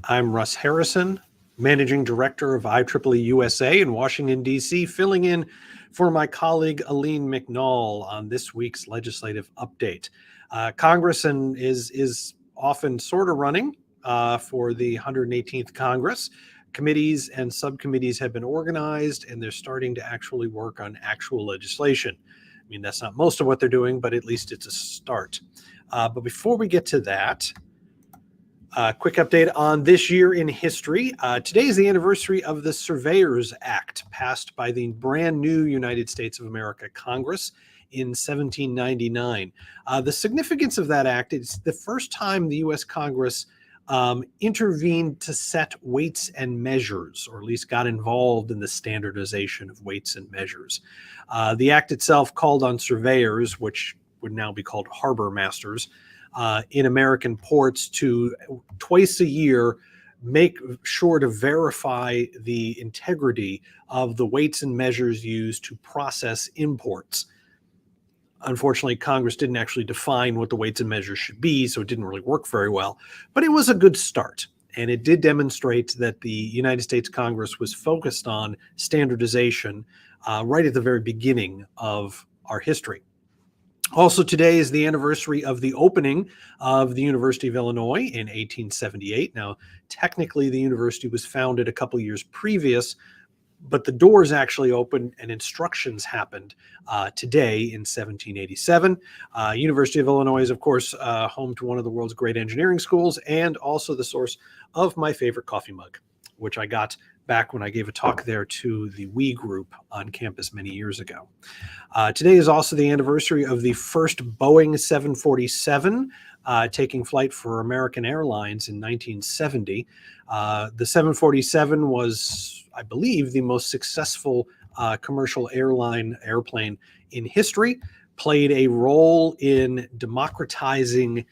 I'm Russ Harrison, Managing Director of IEEE-USA in Washington, D.C., filling in for my colleague Aline McNall on this week's legislative update. Congress is often sort of running for the 118th Congress. Committees and subcommittees have been organized, and they're starting to actually work on actual legislation. I mean, that's not most of what they're doing, but at least it's a start. But before we get to that, quick update on this year in history. Today is the anniversary of the Surveyors Act, passed by the brand new United States of America Congress in 1799. The significance of that act is the first time the U.S. Congress intervened to set weights and measures, or at least got involved in the standardization of weights and measures. The act itself called on surveyors, which would now be called harbor masters, in American ports to twice a year make sure to verify the integrity of the weights and measures used to process imports. Unfortunately, Congress didn't actually define what the weights and measures should be, so it didn't really work very well. But it was a good start, and it did demonstrate that the United States Congress was focused on standardization right at the very beginning of our history. Also, today is the anniversary of the opening of the University of Illinois in 1878. Now, technically, the university was founded a couple years previous, but the doors actually opened and instructions happened today in 1787. University of Illinois is, of course, home to one of the world's great engineering schools and also the source of my favorite coffee mug, which I got back when I gave a talk there to the We group on campus many years ago. Today is also the anniversary of the first Boeing 747 taking flight for American Airlines in 1970. The 747 was, I believe, the most successful commercial airplane in history, played a role in democratizing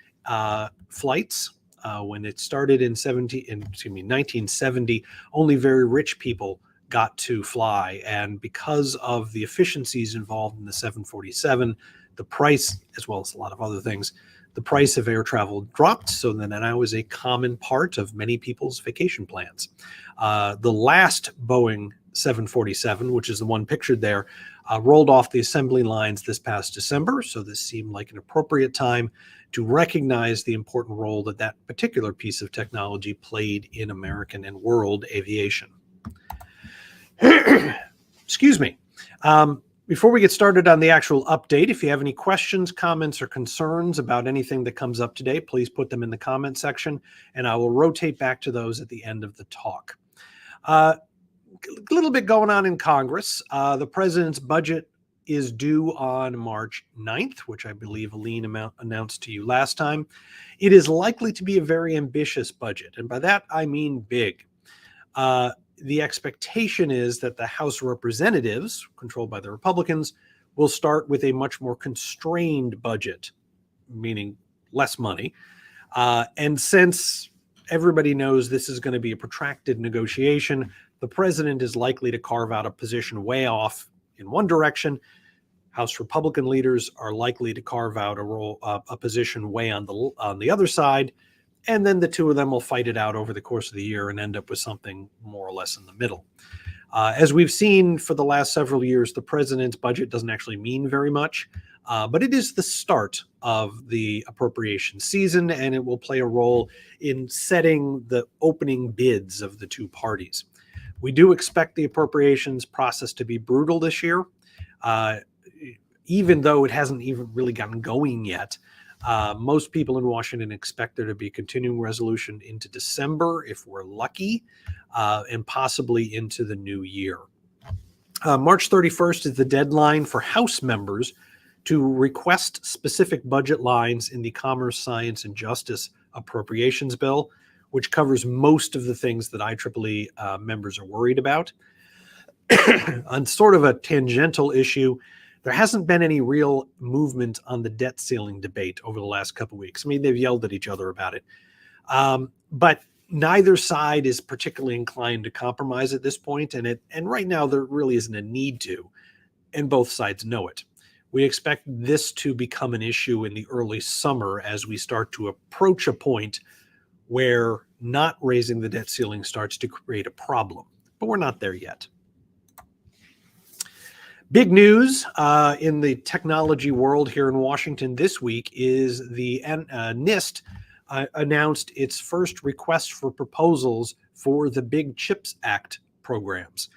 flights. When it started in 1970, only very rich people got to fly. And because of the efficiencies involved in the 747, the price, as well as a lot of other things, the price of air travel dropped, so that now is a common part of many people's vacation plans. The last Boeing 747, which is the one pictured there, rolled off the assembly lines this past December, so this seemed like an appropriate time to recognize the important role that that particular piece of technology played in American and world aviation. Excuse me. Before we get started on the actual update, if you have any questions, comments, or concerns about anything that comes up today, please put them in the comment section, and I will rotate back to those at the end of the talk. A little bit going on in Congress. The president's budget is due on March 9th, which I believe Aline announced to you last time. It is likely to be a very ambitious budget, and by that I mean big. The expectation is that the House of Representatives, controlled by the Republicans, will start with a much more constrained budget, meaning less money. And since everybody knows this is going to be a protracted negotiation, the president is likely to carve out a position way off in one direction. House Republican leaders are likely to carve out a position way on the other side, and then the two of them will fight it out over the course of the year and end up with something more or less in the middle. As we've seen for the last several years, the president's budget doesn't actually mean very much, but it is the start of the appropriation season, and it will play a role in setting the opening bids of the two parties. We do expect the appropriations process to be brutal this year, even though it hasn't even really gotten going yet. Most people in Washington expect there to be a continuing resolution into December, if we're lucky, and possibly into the new year. March 31st is the deadline for House members to request specific budget lines in the Commerce, Science, and Justice Appropriations Bill, which covers most of the things that IEEE members are worried about. On sort of a tangential issue, there hasn't been any real movement on the debt ceiling debate over the last couple of weeks. I mean, they've yelled at each other about it. But neither side is particularly inclined to compromise at this point, and right now there really isn't a need to, and both sides know it. We expect this to become an issue in the early summer as we start to approach a point where not raising the debt ceiling starts to create a problem. But we're not there yet. Big news in the technology world here in Washington this week is the NIST announced its first request for proposals for the Big CHIPS Act programs.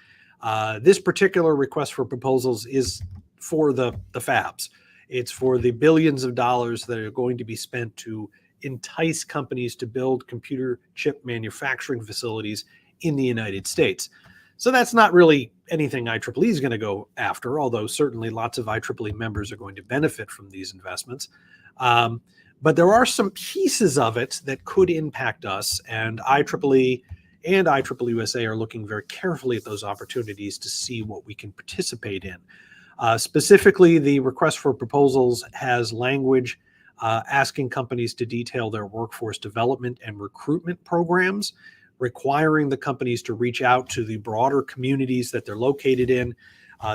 This particular request for proposals is for the fabs. It's for the billions of dollars that are going to be spent to entice companies to build computer chip manufacturing facilities in the United States. So that's not really anything IEEE is going to go after, although certainly lots of IEEE members are going to benefit from these investments. But there are some pieces of it that could impact us, and IEEE and IEEE-USA are looking very carefully at those opportunities to see what we can participate in. Specifically, the request for proposals has language asking companies to detail their workforce development and recruitment programs, requiring the companies to reach out to the broader communities that they're located in,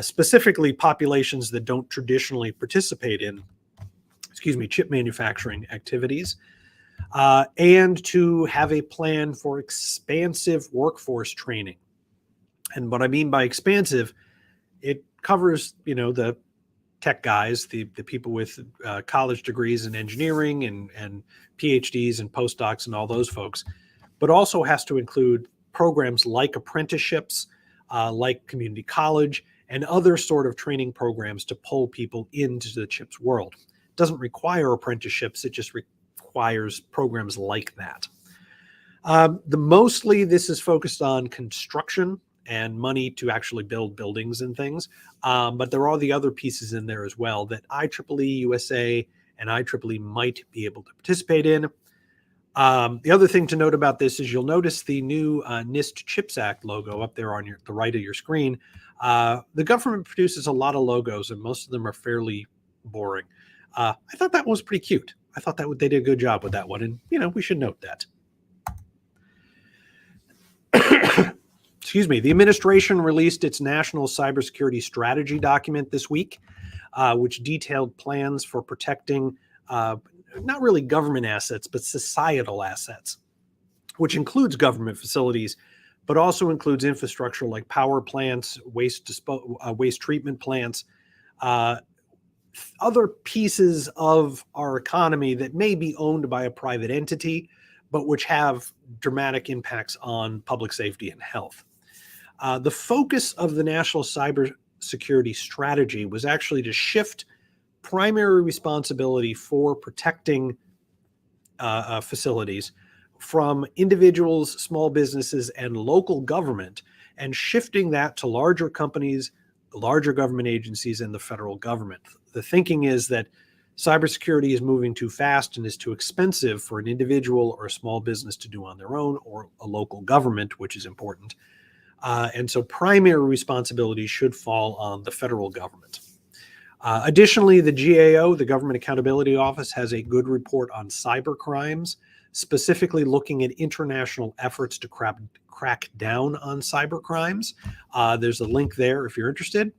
specifically populations that don't traditionally participate in, chip manufacturing activities, and to have a plan for expansive workforce training. And what I mean by expansive, it covers, the tech guys, the people with college degrees in engineering and PhDs and postdocs and all those folks, but also has to include programs like apprenticeships, like community college, and other sort of training programs to pull people into the CHIPS world. It doesn't require apprenticeships, it just requires programs like that. Mostly this is focused on construction and money to actually build buildings and things, but there are the other pieces in there as well that IEEE-USA and IEEE might be able to participate in. The other thing to note about this is you'll notice the new NIST CHIPS Act logo up there on the right of your screen. The government produces a lot of logos, and most of them are fairly boring. I thought that one was pretty cute. I thought that they did a good job with that one, and we should note that. Excuse me. The administration released its national cybersecurity strategy document this week, which detailed plans for protecting not really government assets, but societal assets, which includes government facilities, but also includes infrastructure like power plants, waste treatment plants, other pieces of our economy that may be owned by a private entity, but which have dramatic impacts on public safety and health. The focus of the national cybersecurity strategy was actually to shift primary responsibility for protecting facilities from individuals, small businesses, and local government, and shifting that to larger companies, larger government agencies, and the federal government. The thinking is that cybersecurity is moving too fast and is too expensive for an individual or a small business to do on their own, or a local government, which is important. And so primary responsibility should fall on the federal government. Additionally, the GAO, the Government Accountability Office, has a good report on cyber crimes, specifically looking at international efforts to crack down on cyber crimes. There's a link there if you're interested.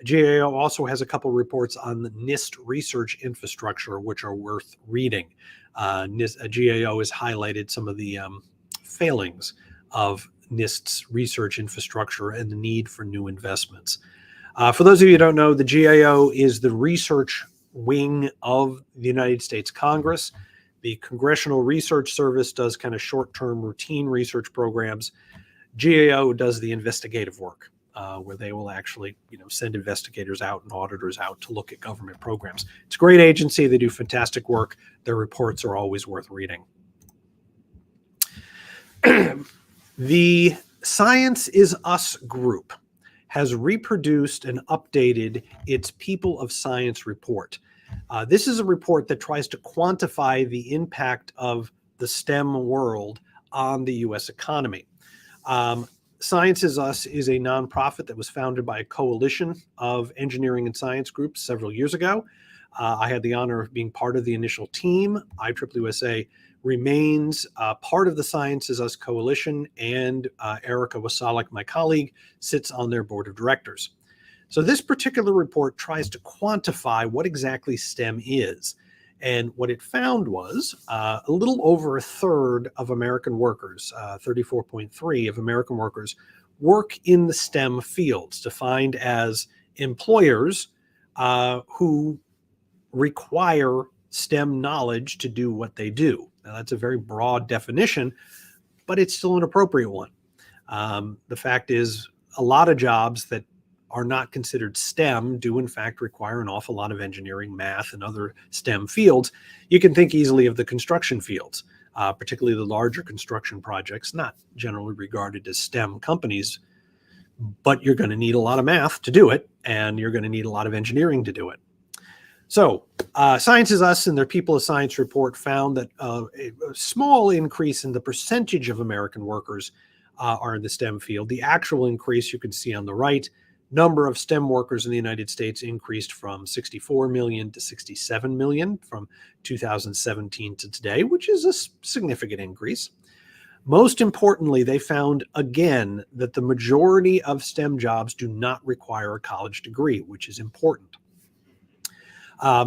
GAO also has a couple reports on the NIST research infrastructure, which are worth reading. GAO has highlighted some of the failings of NIST's research infrastructure and the need for new investments. For those of you who don't know, the GAO is the research wing of the United States Congress. The Congressional Research Service does kind of short-term routine research programs. GAO does the investigative work, where they will actually, send investigators out and auditors out to look at government programs. It's a great agency. They do fantastic work. Their reports are always worth reading. The Science is Us group has reproduced and updated its People of Science report. This is a report that tries to quantify the impact of the STEM world on the U.S. economy. Science is Us is a nonprofit that was founded by a coalition of engineering and science groups several years ago. I had the honor of being part of the initial team. IEEE-USA remains part of the Science is Us coalition, and Erica Wasalik, my colleague, sits on their board of directors. So this particular report tries to quantify what exactly STEM is. And what it found was a little over a third of American workers, 34.3 of American workers, work in the STEM fields, defined as employers who require STEM knowledge to do what they do. Now, that's a very broad definition, but it's still an appropriate one. The fact is, a lot of jobs that are not considered STEM do in fact require an awful lot of engineering, math, and other STEM fields. You can think easily of the construction fields, particularly the larger construction projects, not generally regarded as STEM companies, but you're going to need a lot of math to do it, and you're going to need a lot of engineering to do it. So Science is Us and their People of Science report found that a small increase in the percentage of American workers are in the STEM field. The actual increase you can see on the right. Number of STEM workers in the United States increased from 64 million to 67 million from 2017 to today, which is a significant increase. Most importantly, they found again that the majority of STEM jobs do not require a college degree, which is important.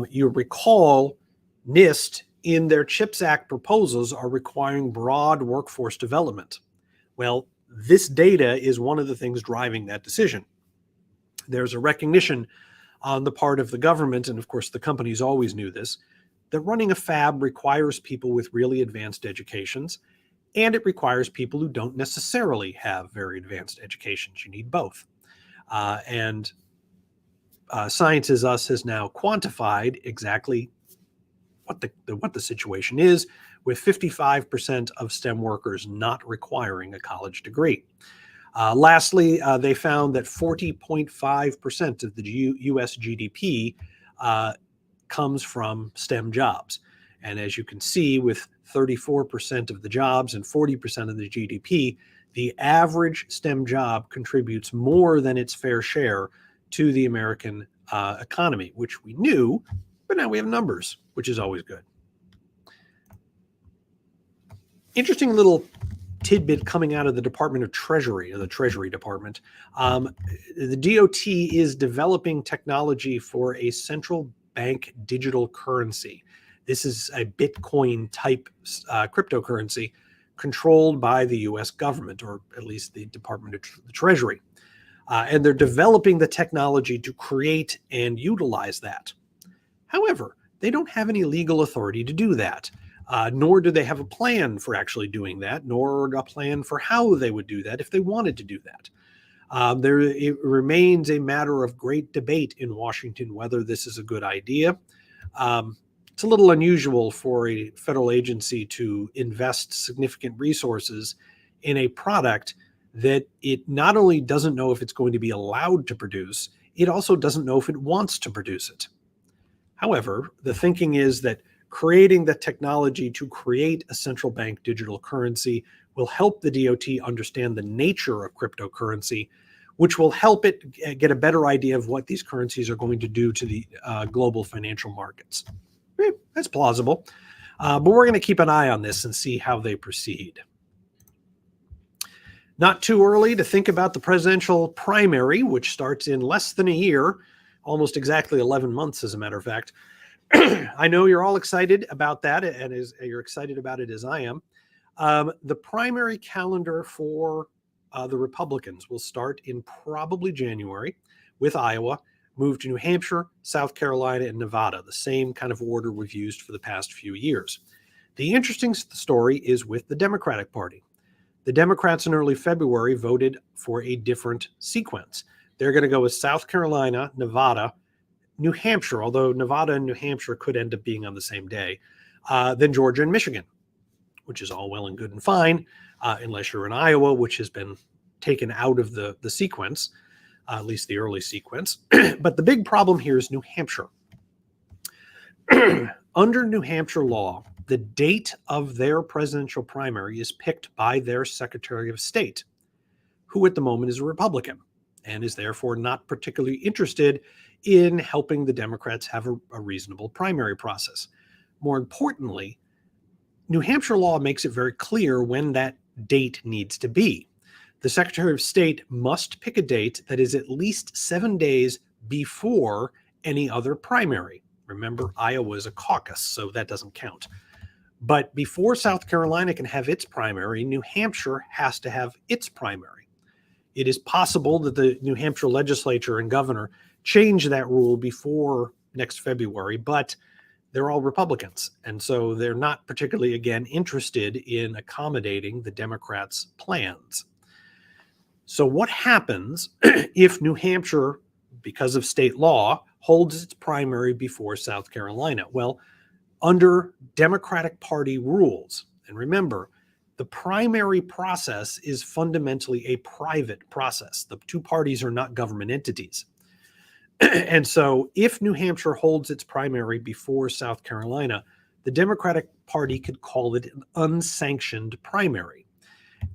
You recall NIST in their CHIPS Act proposals are requiring broad workforce development. Well, this data is one of the things driving that decision. There's a recognition on the part of the government, and of course the companies always knew this, that running a fab requires people with really advanced educations, and it requires people who don't necessarily have very advanced educations. You need both. Science is Us has now quantified exactly what the situation is, with 55% of STEM workers not requiring a college degree. Lastly, they found that 40.5% of the U.S. GDP comes from STEM jobs. And as you can see, with 34% of the jobs and 40% of the GDP, the average STEM job contributes more than its fair share to the American economy, which we knew, but now we have numbers, which is always good. Interesting little tidbit coming out of the Department of Treasury, or the Treasury Department. The DOT is developing technology for a central bank digital currency. This is a Bitcoin type cryptocurrency controlled by the US government, or at least the Department of the Treasury. And they're developing the technology to create and utilize that. However, they don't have any legal authority to do that. Nor do they have a plan for actually doing that, nor a plan for how they would do that if they wanted to do that. It remains a matter of great debate in Washington whether this is a good idea. It's a little unusual for a federal agency to invest significant resources in a product that it not only doesn't know if it's going to be allowed to produce, it also doesn't know if it wants to produce it. However, the thinking is that creating the technology to create a central bank digital currency will help the DOT understand the nature of cryptocurrency, which will help it get a better idea of what these currencies are going to do to the global financial markets. That's plausible, but we're going to keep an eye on this and see how they proceed. Not too early to think about the presidential primary, which starts in less than a year, almost exactly 11 months, as a matter of fact. I know you're all excited about that, and you're excited about it as I am. The primary calendar for the Republicans will start in probably January with Iowa, move to New Hampshire, South Carolina, and Nevada, the same kind of order we've used for the past few years. The interesting story is with the Democratic Party. The Democrats in early February voted for a different sequence. They're going to go with South Carolina, Nevada, New Hampshire, although Nevada and New Hampshire could end up being on the same day, then Georgia and Michigan, which is all well and good and fine, unless you're in Iowa, which has been taken out of the sequence, at least the early sequence. But the big problem here is New Hampshire. Under New Hampshire law, the date of their presidential primary is picked by their Secretary of State, who at the moment is a Republican and is therefore not particularly interested in helping the Democrats have a reasonable primary process. More importantly, New Hampshire law makes it very clear when that date needs to be. The Secretary of State must pick a date that is at least 7 days before any other primary. Remember, Iowa is a caucus, so that doesn't count. But before South Carolina can have its primary, New Hampshire has to have its primary. It is possible that the New Hampshire legislature and governor change that rule before next February, but they're all Republicans. And so they're not particularly, again, interested in accommodating the Democrats' plans. So what happens if New Hampshire, because of state law, holds its primary before South Carolina? Well, under Democratic Party rules, and remember, the primary process is fundamentally a private process. The two parties are not government entities. And so if New Hampshire holds its primary before South Carolina, the Democratic Party could call it an unsanctioned primary.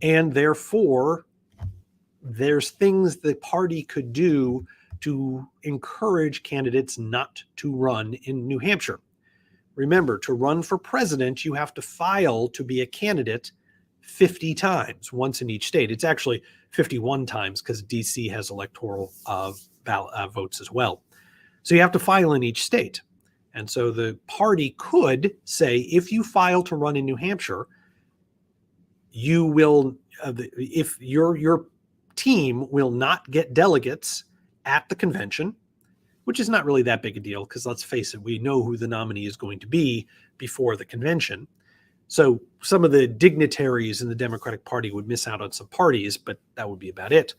And therefore, there's things the party could do to encourage candidates not to run in New Hampshire. Remember, to run for president, you have to file to be a candidate 50 times, once in each state. It's actually 51 times because DC has electoral votes as well. So you have to file in each state. And so the party could say, if you file to run in New Hampshire, you will, if your team will not get delegates at the convention, which is not really that big a deal because let's face it, we know who the nominee is going to be before the convention. So some of the dignitaries in the Democratic Party would miss out on some parties, but that would be about it.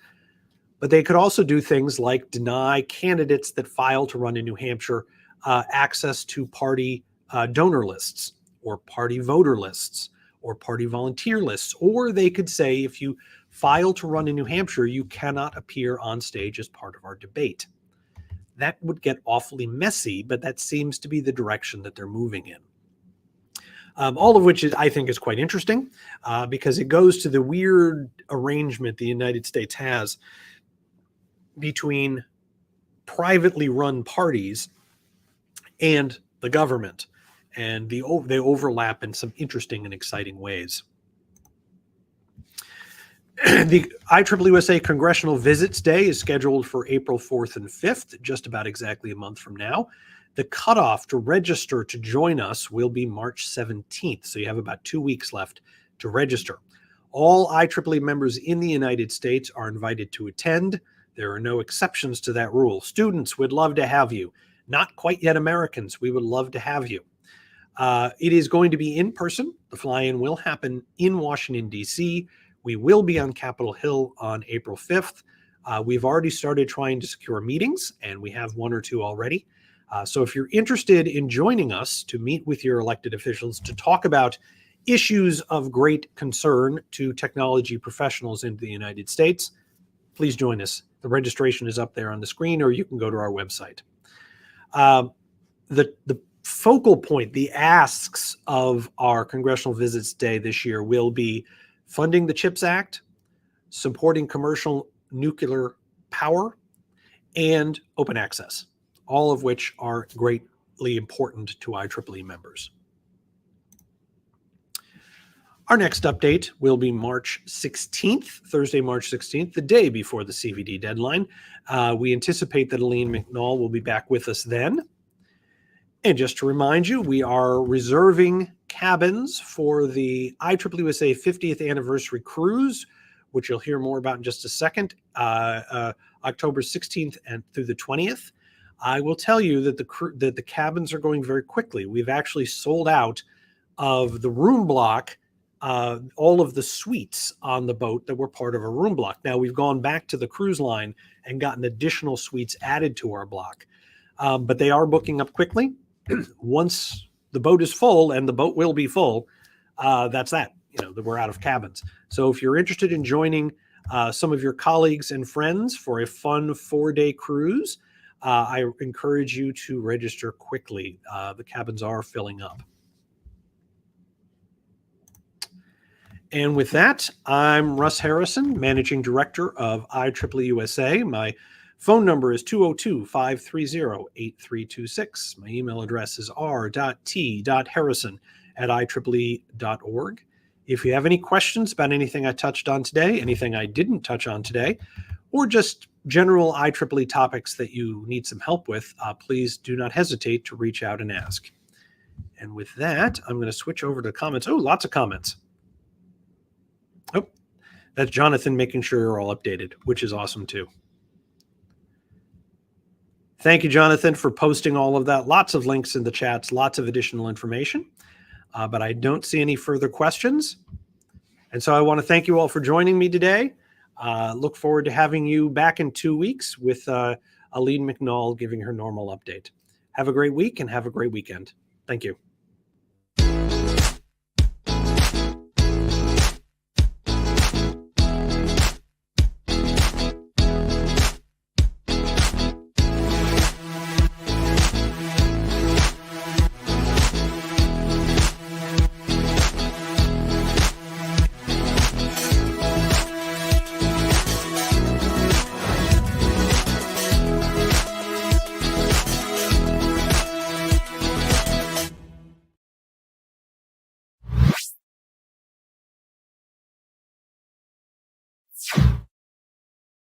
But they could also do things like deny candidates that file to run in New Hampshire access to party donor lists or party voter lists or party volunteer lists. Or they could say, if you file to run in New Hampshire, you cannot appear on stage as part of our debate. That would get awfully messy, but that seems to be the direction that they're moving in. All of which I think is quite interesting because it goes to the weird arrangement the United States has between privately run parties and the government. And they overlap in some interesting and exciting ways. The IEEE-USA Congressional Visits Day is scheduled for April 4th and 5th, just about exactly a month from now. The cutoff to register to join us will be March 17th, so you have about 2 weeks left to register. All IEEE members in the United States are invited to attend. There are no exceptions to that rule. Students, we'd love to have you. Not quite yet Americans, we would love to have you. It is going to be in person. The fly-in will happen in Washington, D.C. We will be on Capitol Hill on April 5th. We've already started trying to secure meetings, and we have one or two already. So if you're interested in joining us to meet with your elected officials to talk about issues of great concern to technology professionals in the United States, please join us. The registration is up there on the screen, or you can go to our website. The focal point, the asks of our Congressional Visits Day this year will be funding the CHIPS Act, supporting commercial nuclear power, and open access, all of which are greatly important to IEEE members. Our next update will be March 16th, Thursday, March 16th, the day before the CVD deadline. We anticipate that Aline McNall will be back with us then. And just to remind you, we are reserving cabins for the IEEE-USA 50th Anniversary Cruise, which you'll hear more about in just a second, October 16th and through the 20th. I will tell you that the cabins are going very quickly. We've actually sold out of the room block, all of the suites on the boat that were part of a room block. Now we've gone back to the cruise line and gotten additional suites added to our block, but they are booking up quickly. Once the boat is full, and the boat will be full, that's that. We're out of cabins. So if you're interested in joining some of your colleagues and friends for a fun 4-day cruise, I encourage you to register quickly. The cabins are filling up. And with that, I'm Russ Harrison, Managing Director of IEEE-USA. My phone number is 202-530-8326. My email address is r.t.harrison@ieee.org. If you have any questions about anything I touched on today, anything I didn't touch on today, or just general IEEE topics that you need some help with, please do not hesitate to reach out and ask. And with that, I'm going to switch over to comments. Oh, lots of comments. Oh, that's Jonathan making sure you're all updated, which is awesome too. Thank you, Jonathan, for posting all of that. Lots of links in the chats, lots of additional information, but I don't see any further questions. And so I want to thank you all for joining me today. Look forward to having you back in 2 weeks with Aline McNall giving her normal update. Have a great week and have a great weekend. Thank you.